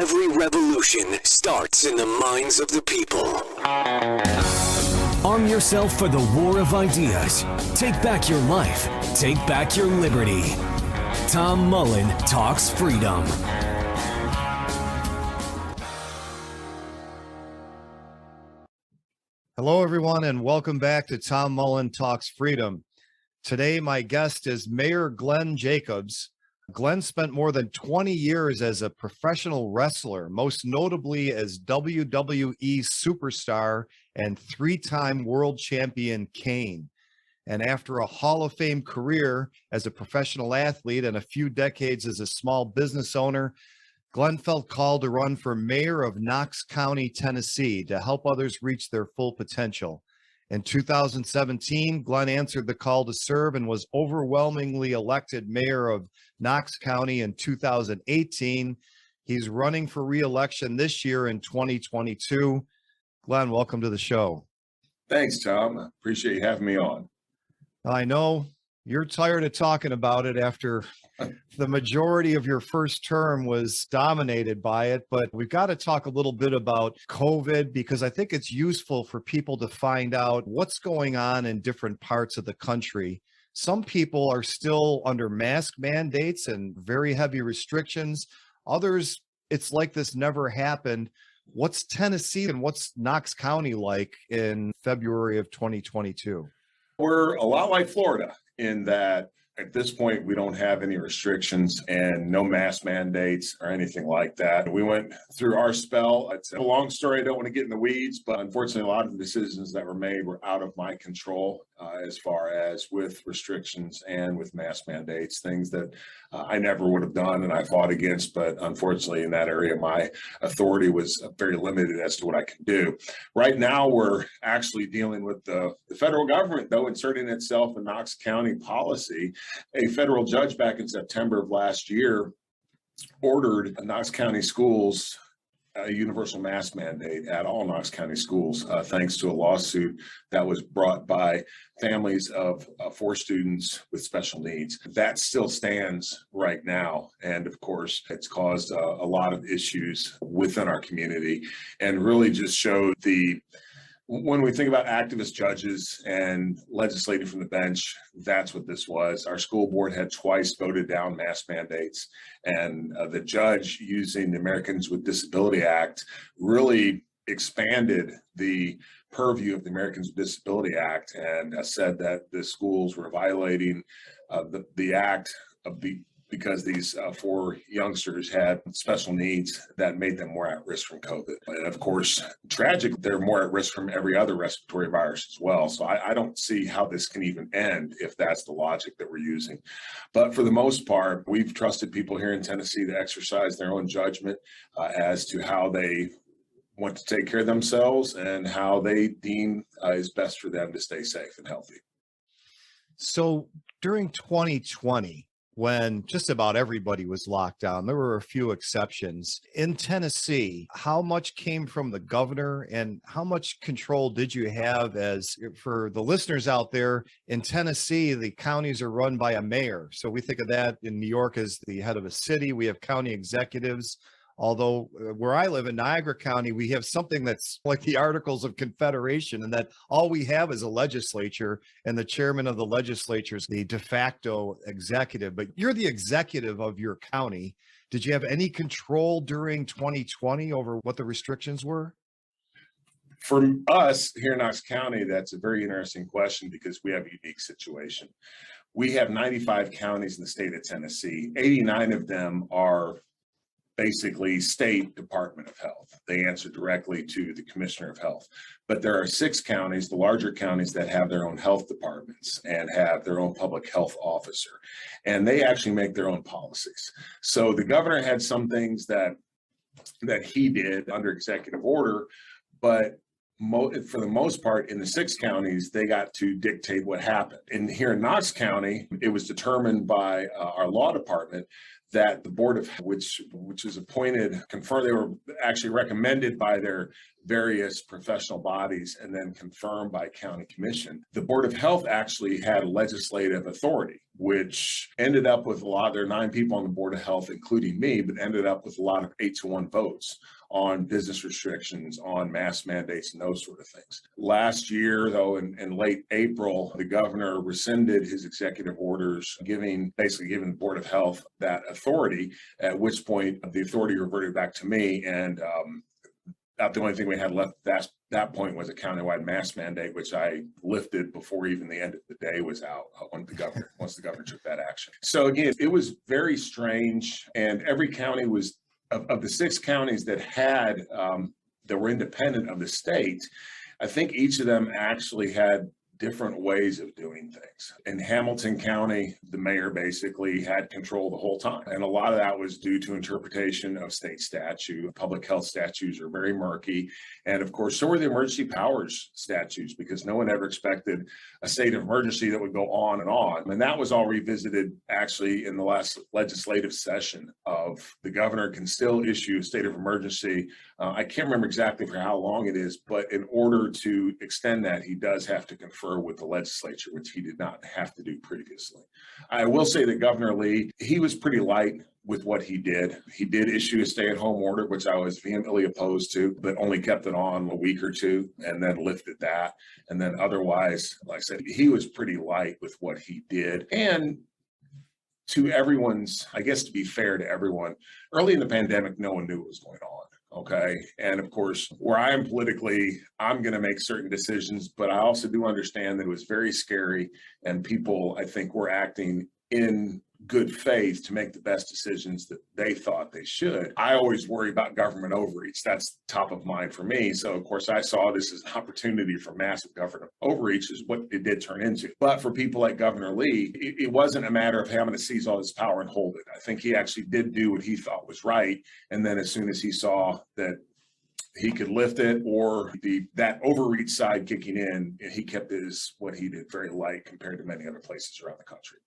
Every revolution starts in the minds of the people. Arm yourself for the war of ideas. Take back your life. Take back your liberty. Tom Mullen talks freedom. Hello, everyone, and welcome back to Tom Mullen Talks Freedom. Today, my guest is Mayor Glenn Jacobs. Glenn spent more than 20 years as a professional wrestler, most notably as WWE superstar and three-time world champion Kane. And after a Hall of Fame career as a professional athlete and a few decades as a small business owner, Glenn felt called to run for mayor of Knox County, Tennessee, to help others reach their full potential. In 2017, Glenn answered the call to serve and was overwhelmingly elected mayor of Knox County in 2018. He's running for re-election this year in 2022. Glenn, welcome to the show. Thanks, Tom. I appreciate you having me on. I know you're tired of talking about it after the majority of your first term was dominated by it, but we've got to talk a little bit about COVID because I think it's useful for people to find out what's going on in different parts of the country. Some people are still under mask mandates and very heavy restrictions. Others, it's like this never happened. What's Tennessee and what's Knox County like in February of 2022? We're a lot like Florida in that at this point, we don't have any restrictions and no mask mandates or anything like that. We went through our spell. It's a long story. I don't want to get in the weeds, but unfortunately, a lot of the decisions that were made were out of my control as far as with restrictions and with mask mandates, things that I never would have done and I fought against. But unfortunately, in that area, my authority was very limited as to what I can do. Right now, we're actually dealing with the federal government, though, inserting itself in Knox County policy. A federal judge back in September of last year ordered Knox County schools a universal mask mandate at all Knox County schools, thanks to a lawsuit that was brought by families of 4 students with special needs. That still stands right now. And of course, it's caused a lot of issues within our community and really just showed when we think about activist judges and legislating from the bench, that's what this was. Our school board had twice voted down mask mandates, and the judge, using the Americans with Disability Act, really expanded the purview of the Americans with Disability Act and said that the schools were violating the act because these 4 youngsters had special needs that made them more at risk from COVID. And of course, tragic, they're more at risk from every other respiratory virus as well. So I don't see how this can even end if that's the logic that we're using. But for the most part, we've trusted people here in Tennessee to exercise their own judgment as to how they want to take care of themselves and how they deem is best for them to stay safe and healthy. So during 2020, when just about everybody was locked down, there were a few exceptions. In Tennessee, how much came from the governor and how much control did you have for the listeners out there? In Tennessee, the counties are run by a mayor. So we think of that in New York as the head of a city. We have county executives. Although where I live in Niagara County, we have something that's like the Articles of Confederation, and that all we have is a legislature, and the chairman of the legislature is the de facto executive. But you're the executive of your county. Did you have any control during 2020 over what the restrictions were? For us here in Knox County, that's a very interesting question because we have a unique situation. We have 95 counties in the state of Tennessee. 89 of them are basically state Department of Health. They answer directly to the Commissioner of Health. But there are 6 counties, the larger counties, that have their own health departments and have their own public health officer. And they actually make their own policies. So the governor had some things that he did under executive order, but for the most part, in the 6 counties, they got to dictate what happened. And here in Knox County, it was determined by our law department that the board of which is appointed, confirmed, they were actually recommended by their various professional bodies and then confirmed by county commission. The Board of Health actually had legislative authority which ended up with there are 9 people on the Board of Health, including me, but ended up with a lot of 8-1 votes on business restrictions, on mask mandates, and those sort of things. Last year, though, in late April, the governor rescinded his executive orders, basically giving the Board of Health that authority, at which point the authority reverted back to me. And the only thing we had left at that point was a countywide mask mandate, which I lifted before even the end of the day was out once the governor took that action. So again, it was very strange, and every county was of the 6 counties that were independent of the state. I think each of them actually had different ways of doing things. In Hamilton County, the mayor basically had control the whole time. And a lot of that was due to interpretation of state statute. Public health statutes are very murky. And of course, so are the emergency powers statutes, because no one ever expected a state of emergency that would go on and on. And that was all revisited actually in the last legislative session of the governor can still issue a state of emergency. I can't remember exactly for how long it is, but in order to extend that, he does have to confer with the legislature, which he did not have to do previously. I will say that Governor Lee, he was pretty light with what he did. He did issue a stay-at-home order, which I was vehemently opposed to, but only kept it on a week or two and then lifted that. And then otherwise, like I said, he was pretty light with what he did. And to everyone's, I guess to be fair to everyone, early in the pandemic, no one knew what was going on. Okay. And of course, where I am politically, I'm going to make certain decisions, but I also do understand that it was very scary, and people, I think, were acting in good faith to make the best decisions that they thought they should. I always worry about government overreach. That's top of mind for me. So of course I saw this as an opportunity for massive government overreach, is what it did turn into. But for people like Governor Lee, it wasn't a matter of having to seize all his power and hold it. I think he actually did do what he thought was right. And then as soon as he saw that he could lift it, or that overreach side kicking in, he kept what he did very light compared to many other places around the country.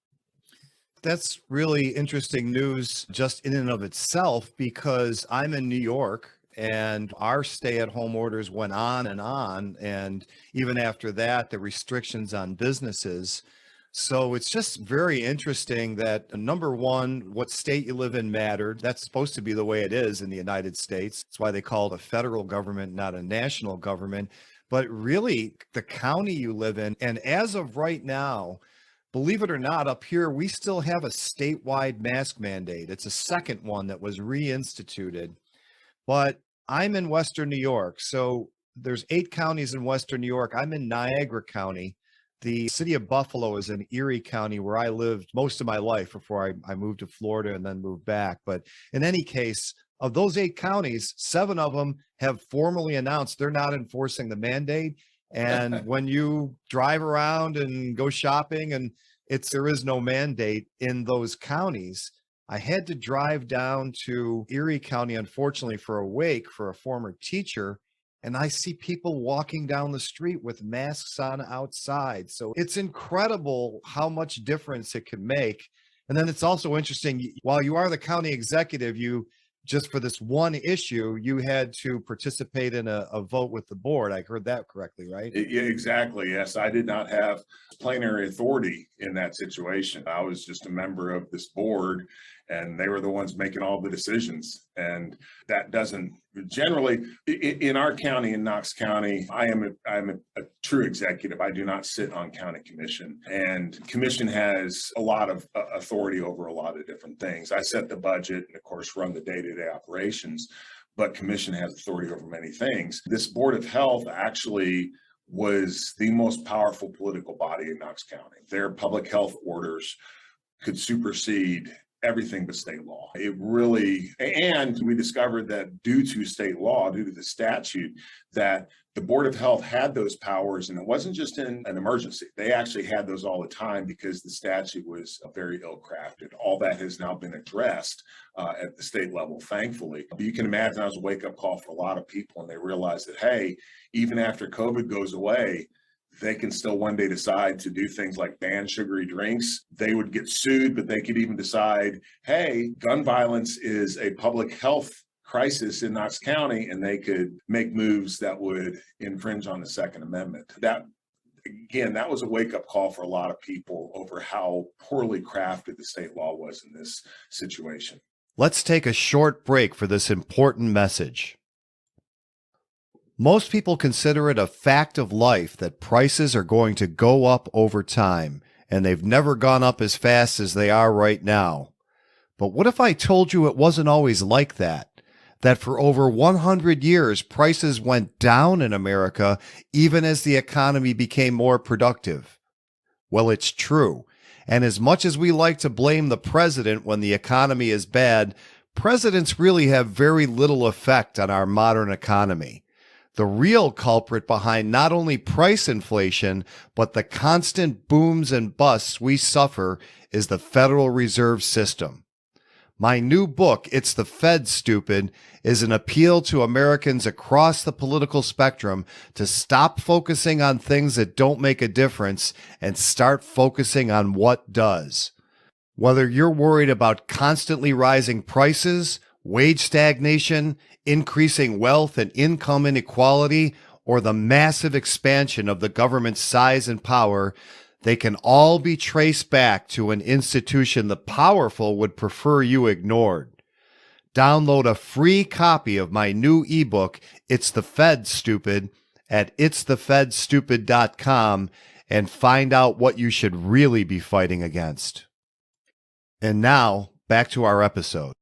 That's really interesting news just in and of itself, because I'm in New York and our stay-at-home orders went on. And even after that, the restrictions on businesses. So it's just very interesting that, number one, what state you live in mattered. That's supposed to be the way it is in the United States. That's why they call it a federal government, not a national government. But really, the county you live in. And as of right now, believe it or not, up here, we still have a statewide mask mandate. It's a second one that was reinstituted. But I'm in Western New York. So there's 8 counties in Western New York. I'm in Niagara County. The city of Buffalo is in Erie County, where I lived most of my life before I moved to Florida and then moved back. But in any case, of those 8 counties, 7 of them have formally announced they're not enforcing the mandate. And when you drive around and go shopping, and there is no mandate in those counties. I had to drive down to Erie County, unfortunately, for a wake for a former teacher. And I see people walking down the street with masks on outside. So it's incredible how much difference it can make. And then it's also interesting, while you are the county executive, just for this one issue, you had to participate in a vote with the board. I heard that correctly, right? Yeah, exactly. Yes, I did not have plenary authority in that situation. I was just a member of this board, and they were the ones making all the decisions. And that doesn't generally, in our county, in Knox County, I'm a true executive. I do not sit on county commission, and commission has a lot of authority over a lot of different things. I set the budget and of course run the day-to-day operations, but commission has authority over many things. This Board of Health actually was the most powerful political body in Knox County. Their public health orders could supersede everything but state law. It really, and we discovered that due to state law, due to the statute, that the Board of Health had those powers, and it wasn't just in an emergency. They actually had those all the time because the statute was very ill-crafted. All that has now been addressed at the state level, thankfully. But you can imagine that was a wake-up call for a lot of people, and they realized that, hey, even after COVID goes away, they can still one day decide to do things like ban sugary drinks. They would get sued, but they could even decide, hey, gun violence is a public health crisis in Knox County, and they could make moves that would infringe on the Second Amendment. That again, that was a wake-up call for a lot of people over how poorly crafted the state law was in this situation. Let's take a short break for this important message. Most people consider it a fact of life that prices are going to go up over time, and they've never gone up as fast as they are right now. But what if I told you it wasn't always like that? That for over 100 years, prices went down in America even as the economy became more productive? Well, it's true. And as much as we like to blame the president when the economy is bad, presidents really have very little effect on our modern economy. The real culprit behind not only price inflation, but the constant booms and busts we suffer is the Federal Reserve System. My new book, It's the Fed, Stupid, is an appeal to Americans across the political spectrum to stop focusing on things that don't make a difference and start focusing on what does. Whether you're worried about constantly rising prices, wage stagnation, increasing wealth and income inequality, or the massive expansion of the government's size and power, they can all be traced back to an institution the powerful would prefer you ignored. Download a free copy of my new ebook, It's the Fed, Stupid, at itsthefedstupid.com and find out what you should really be fighting against. And now, back to our episode.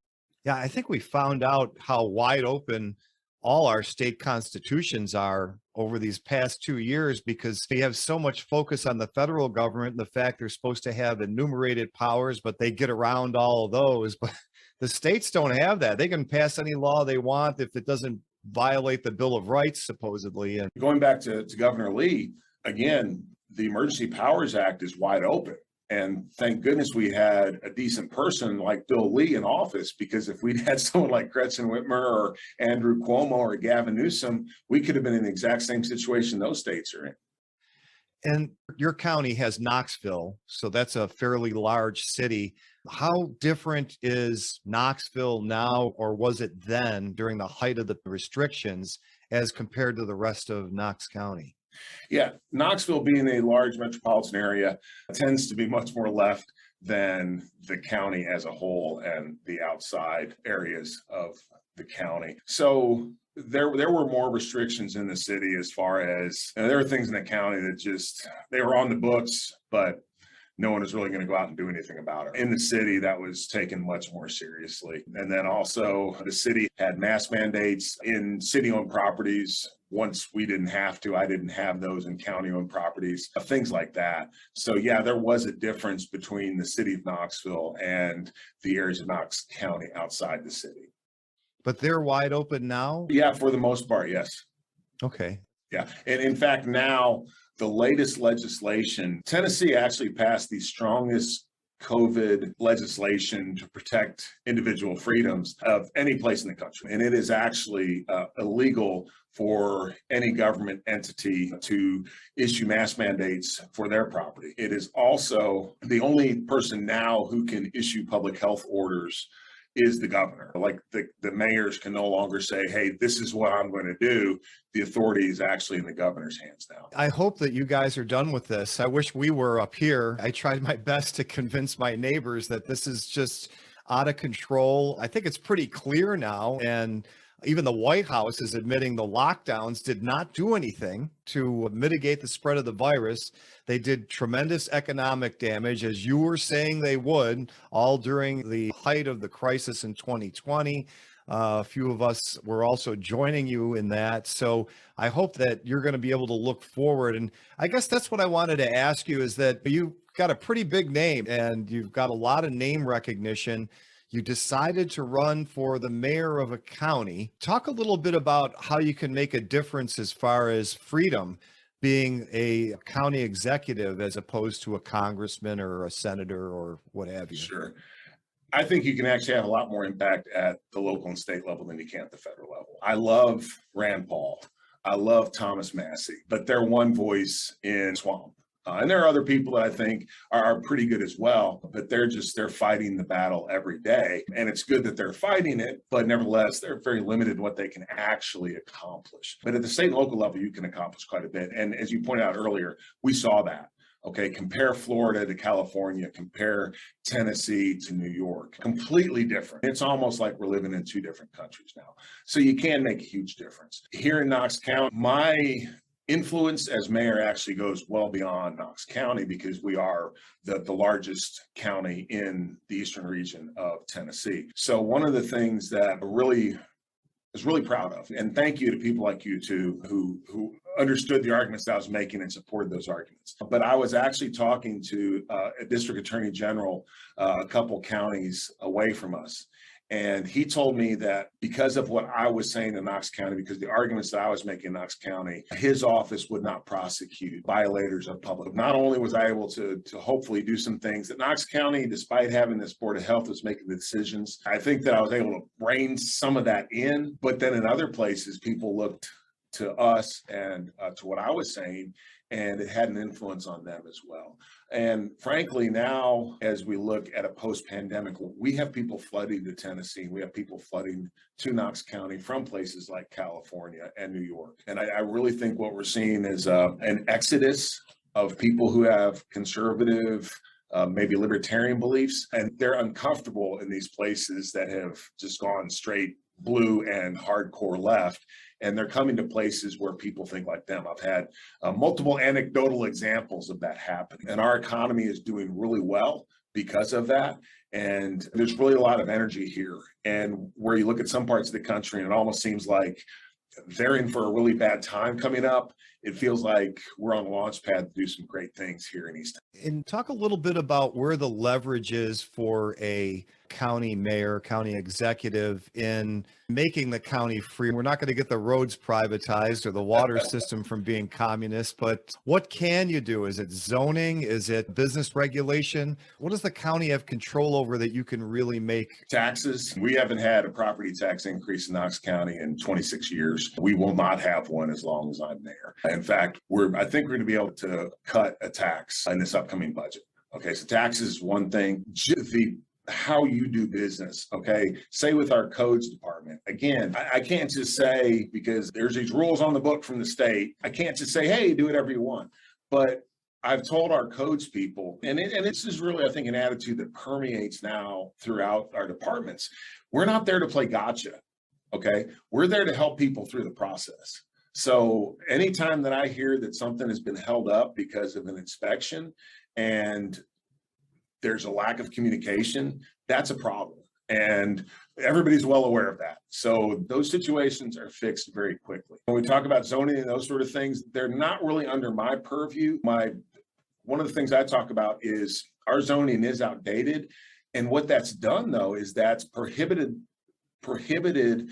Yeah, I think we found out how wide open all our state constitutions are over these past 2 years because we have so much focus on the federal government and the fact they're supposed to have enumerated powers, but they get around all of those. But the states don't have that. They can pass any law they want if it doesn't violate the Bill of Rights, supposedly. And going back to Governor Lee, again, the Emergency Powers Act is wide open. And thank goodness we had a decent person like Bill Lee in office, because if we'd had someone like Gretchen Whitmer or Andrew Cuomo or Gavin Newsom, we could have been in the exact same situation those states are in. And your county has Knoxville, so that's a fairly large city. How different is Knoxville now, or was it then during the height of the restrictions, as compared to the rest of Knox County? Yeah, Knoxville being a large metropolitan area tends to be much more left than the county as a whole and the outside areas of the county. So there were more restrictions in the city as far as, there were things in the county that just, they were on the books, but no one is really going to go out and do anything about it. In the city, that was taken much more seriously. And then also the city had mask mandates in city-owned properties. Once we didn't have to, I didn't have those in county-owned properties, things like that. So yeah, there was a difference between the city of Knoxville and the areas of Knox County outside the city. But they're wide open now? Yeah, for the most part, yes. Okay. Yeah, and in fact, now the latest legislation, Tennessee actually passed the strongest COVID legislation to protect individual freedoms of any place in the country. And it is actually illegal for any government entity to issue mask mandates for their property. It is also the only person now who can issue public health orders is the governor. Like the mayors can no longer say, hey, this is what I'm going to do. The authority is actually in the governor's hands now. I hope that you guys are done with this. I wish we were up here. I tried my best to convince my neighbors that this is just out of control. I think it's pretty clear now. And even the White House is admitting the lockdowns did not do anything to mitigate the spread of the virus. They did tremendous economic damage, as you were saying they would, all during the height of the crisis in 2020. A few of us were also joining you in that. So I hope that you're going to be able to look forward. And I guess that's what I wanted to ask you, is that you got a pretty big name and you've got a lot of name recognition. You decided to run for the mayor of a county. Talk a little bit about how you can make a difference as far as freedom, being a county executive as opposed to a congressman or a senator or what have you. Sure. I think you can actually have a lot more impact at the local and state level than you can at the federal level. I love Rand Paul. I love Thomas Massey, but they're one voice in Swamp. And there are other people that I think are pretty good as well, but they're fighting the battle every day. And it's good that they're fighting it, but nevertheless, they're very limited in what they can actually accomplish. But at the state and local level, you can accomplish quite a bit. And as you pointed out earlier, we saw that. Okay, compare Florida to California, compare Tennessee to New York, completely different. It's almost like we're living in two different countries now. So you can make a huge difference. Here in Knox County, my influence as mayor actually goes well beyond Knox County because we are the largest county in the eastern region of Tennessee. So one of the things that I was really proud of, and thank you to people like you too, who understood the arguments that I was making and supported those arguments. But I was actually talking to a district attorney general a couple counties away from us. And he told me that because of what I was saying in Knox County, because the arguments that I was making in Knox County, his office would not prosecute violators of public. Not only was I able to hopefully do some things that Knox County, despite having this Board of Health, was making the decisions. I think that I was able to rein some of that in, but then in other places, people looked to us and to what I was saying, and it had an influence on them as well. And frankly, now, as we look at a post-pandemic, we have people flooding to Tennessee. We have people flooding to Knox County from places like California and New York. And I really think what we're seeing is an exodus of people who have conservative, maybe libertarian beliefs, and they're uncomfortable in these places that have just gone straight blue and hardcore left. And they're coming to places where people think like them. I've had multiple anecdotal examples of that happening. And our economy is doing really well because of that. And there's really a lot of energy here. And where you look at some parts of the country, and it almost seems like they're in for a really bad time coming up. It feels like we're on the launch pad to do some great things here in East. And talk a little bit about where the leverage is for a county mayor, county executive in making the county free. We're not going to get the roads privatized or the water system from being communist, but what can you do? Is it zoning? Is it business regulation? What does the county have control over that you can really make? Taxes. We haven't had a property tax increase in Knox County in 26 years. We will not have one as long as I'm mayor. In fact, I think we're going to be able to cut a tax in this upcoming budget. Okay, so taxes is one thing. How you do business, okay? Say with our codes department. Again, I can't just say, because there's these rules on the book from the state, I can't just say, hey, do whatever you want. But I've told our codes people, and this is really, I think, an attitude that permeates now throughout our departments. We're not there to play gotcha, okay? We're there to help people through the process. So anytime that I hear that something has been held up because of an inspection and there's a lack of communication, that's a problem. And everybody's well aware of that. So those situations are fixed very quickly. When we talk about zoning and those sort of things, they're not really under my purview. One of the things I talk about is our zoning is outdated. And what that's done, though, is that's prohibited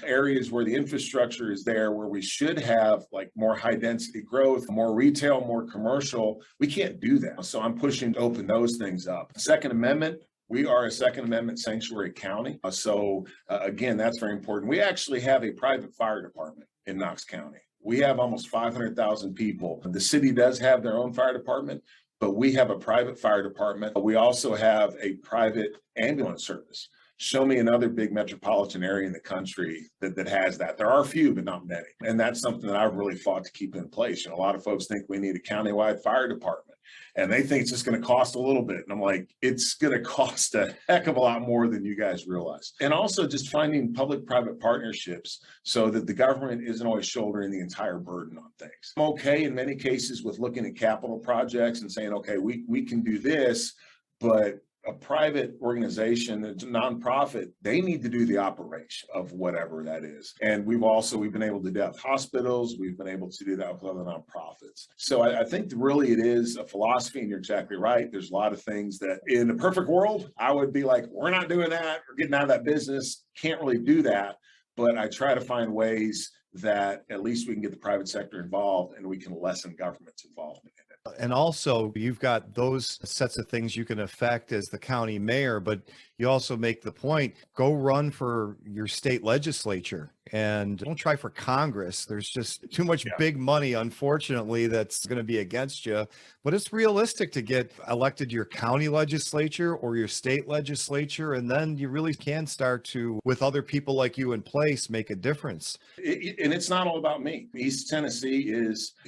areas where the infrastructure is there, where we should have like more high density growth, more retail, more commercial. We can't do that. So I'm pushing to open those things up. Second Amendment, we are a Second Amendment sanctuary county. So again, that's very important. We actually have a private fire department in Knox County. We have almost 500,000 people. The city does have their own fire department, but we have a private fire department. We also have a private ambulance service. Show me another big metropolitan area in the country that has that. There are a few, but not many. And that's something that I've really fought to keep in place. A lot of folks think we need a countywide fire department, and they think it's just going to cost a little bit. And I'm like, it's going to cost a heck of a lot more than you guys realize. And also just finding public-private partnerships so that the government isn't always shouldering the entire burden on things. I'm okay in many cases with looking at capital projects and saying, okay, we can do this, but a private organization, a nonprofit, they need to do the operation of whatever that is. And we've been able to do that with hospitals. We've been able to do that with other nonprofits. So I think really it is a philosophy, and you're exactly right. There's a lot of things that in a perfect world, I would be like, we're not doing that. We're getting out of that business. Can't really do that. But I try to find ways that at least we can get the private sector involved and we can lessen government's involvement in it. And also, you've got those sets of things you can affect as the county mayor, but you also make the point, go run for your state legislature and don't try for Congress. There's just too much big money, unfortunately, that's going to be against you. But it's realistic to get elected to your county legislature or your state legislature, and then you really can start to, with other people like you in place, make a difference. And it's not all about me. East Tennessee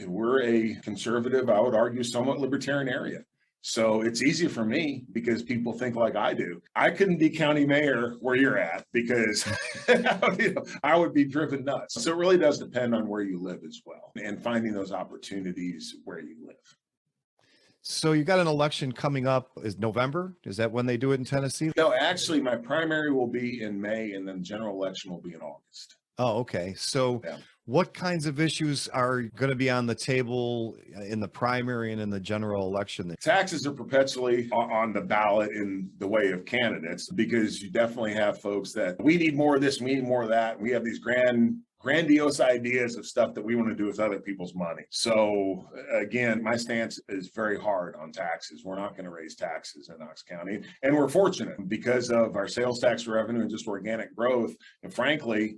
we're a conservative, I would argue, somewhat libertarian area. So it's easy for me because people think like I do. I couldn't be county mayor where you're at because I would be driven nuts. So it really does depend on where you live as well and finding those opportunities where you live. So you got an election coming up. Is November? Is that when they do it in Tennessee? No, actually, my primary will be in May and then general election will be in August. Oh, okay. So what kinds of issues are going to be on the table in the primary and in the general election? Taxes are perpetually on the ballot in the way of candidates because you definitely have folks that we need more of this, we need more of that. We have these grandiose ideas of stuff that we want to do with other people's money. So again, my stance is very hard on taxes. We're not going to raise taxes in Knox County. And we're fortunate because of our sales tax revenue and just organic growth. And frankly,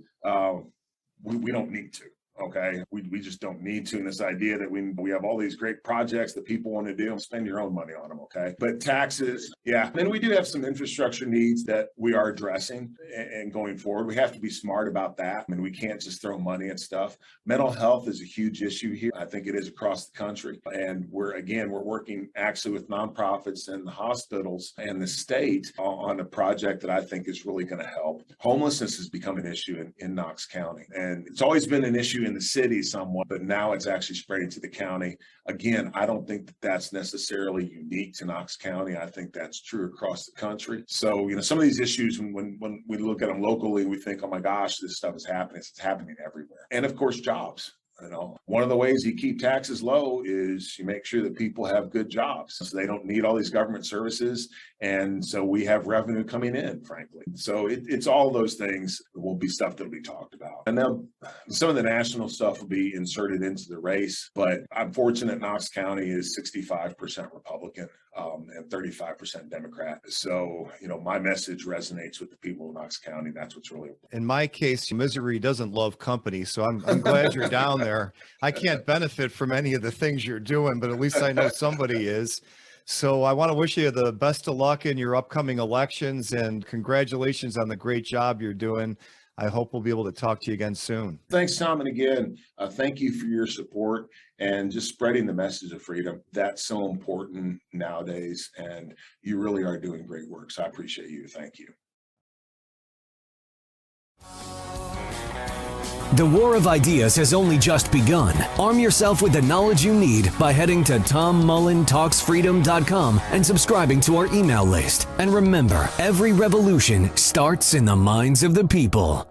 we don't need to. Okay. We just don't need to. And this idea that we have all these great projects that people want to do and spend your own money on them. Okay. But taxes, and we do have some infrastructure needs that we are addressing and going forward. We have to be smart about that. I mean, we can't just throw money at stuff. Mental health is a huge issue here. I think it is across the country. And we're working actually with nonprofits and the hospitals and the state on a project that I think is really going to help. Homelessness has become an issue in Knox County. And it's always been an issue in the city somewhat, but now it's actually spreading to the county. Again, I don't think that that's necessarily unique to Knox County. I think that's true across the country. So, some of these issues, when we look at them locally, we think, oh my gosh, this stuff is happening. It's happening everywhere. And of course, jobs. One of the ways you keep taxes low is you make sure that people have good jobs so they don't need all these government services. And so we have revenue coming in, frankly. So it's all those things will be stuff that'll be talked about. And then some of the national stuff will be inserted into the race. But I'm fortunate Knox County is 65% Republican and 35% Democrat. So, my message resonates with the people of Knox County. That's what's really important. In my case, misery doesn't love company. So I'm glad you're down there. I can't benefit from any of the things you're doing, but at least I know somebody is. So I want to wish you the best of luck in your upcoming elections and congratulations on the great job you're doing. I hope we'll be able to talk to you again soon. Thanks, Tom. And again, thank you for your support and just spreading the message of freedom. That's so important nowadays. And you really are doing great work. So I appreciate you. Thank you. The war of ideas has only just begun. Arm yourself with the knowledge you need by heading to TomMullenTalksFreedom.com and subscribing to our email list. And remember, every revolution starts in the minds of the people.